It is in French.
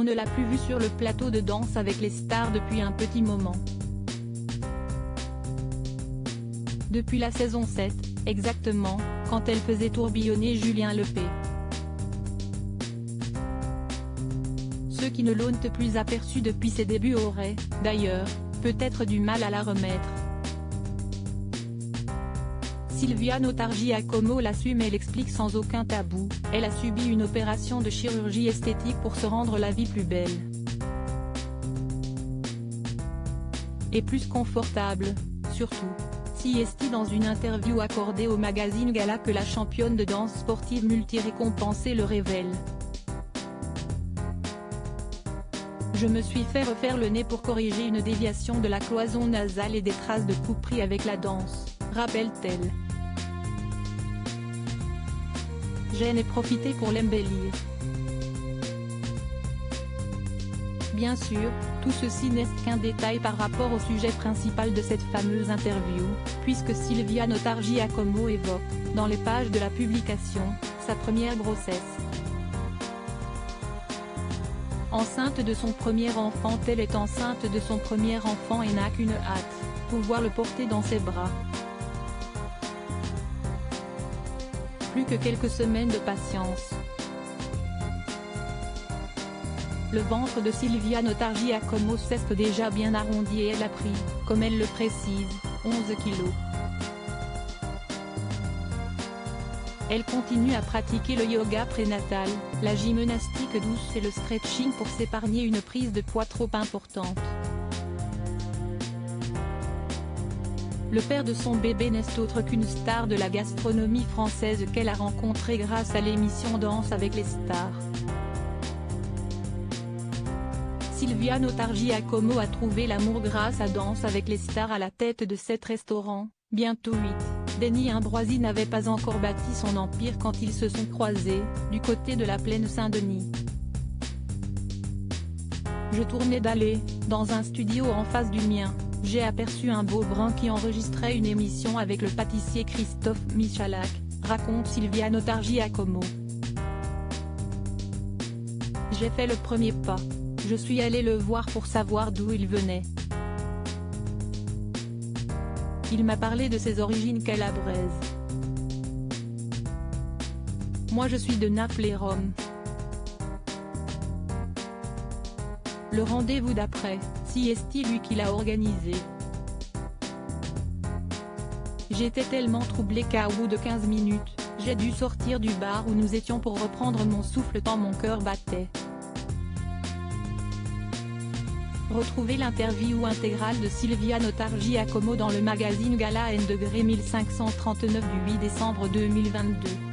on ne l'a plus vue sur le plateau de Danse avec les stars depuis un petit moment. Depuis la saison 7, exactement, quand elle faisait tourbillonner Julien Lepé. Ceux qui ne l'ont plus aperçue depuis ses débuts auraient, d'ailleurs, peut-être du mal à la remettre. Silvia Notargiacomo l'assume et l'explique sans aucun tabou, elle a subi une opération de chirurgie esthétique pour se rendre la vie plus belle. Et plus confortable, surtout. Siesti dans une interview accordée au magazine Gala que la championne de danse sportive multi-récompensée le révèle. Je me suis fait refaire le nez pour corriger une déviation de la cloison nasale et des traces de coups pris avec la danse, rappelle-t-elle. J'en ai profité pour l'embellir. Bien sûr, tout ceci n'est qu'un détail par rapport au sujet principal de cette fameuse interview, puisque Silvia Notargiacomo évoque, dans les pages de la publication, sa première grossesse. Enceinte de son premier enfant, elle est enceinte de son premier enfant et n'a qu'une hâte, pouvoir le porter dans ses bras. Plus que quelques semaines de patience. Le ventre de Silvia Notargiacomo s'est déjà bien arrondi et elle a pris, comme elle le précise, 11 kilos. Elle continue à pratiquer le yoga prénatal, la gymnastique douce et le stretching pour s'épargner une prise de poids trop importante. Le père de son bébé n'est autre qu'une star de la gastronomie française qu'elle a rencontré grâce à l'émission Danse avec les stars. Silvia Notargiacomo a trouvé l'amour grâce à Danse avec les stars à la tête de 7 restaurants, bientôt 8. Denis Ambroisi n'avait pas encore bâti son empire quand ils se sont croisés, du côté de la plaine Saint-Denis. Je tournais d'aller, dans un studio en face du mien, j'ai aperçu un beau brun qui enregistrait une émission avec le pâtissier Christophe Michalak, raconte Silvia Notargiacomo. J'ai fait le premier pas. Je suis allée le voir pour savoir d'où il venait. Il m'a parlé de ses origines calabraises. Moi je suis de Naples et Rome. Le rendez-vous d'après, Siesti lui qui l'a organisé. J'étais tellement troublée qu'à bout de 15 minutes, j'ai dû sortir du bar où nous étions pour reprendre mon souffle tant mon cœur battait. Retrouvez l'interview intégrale de Silvia Notargiacomo dans le magazine Gala N degré 1539 du 8 décembre 2022.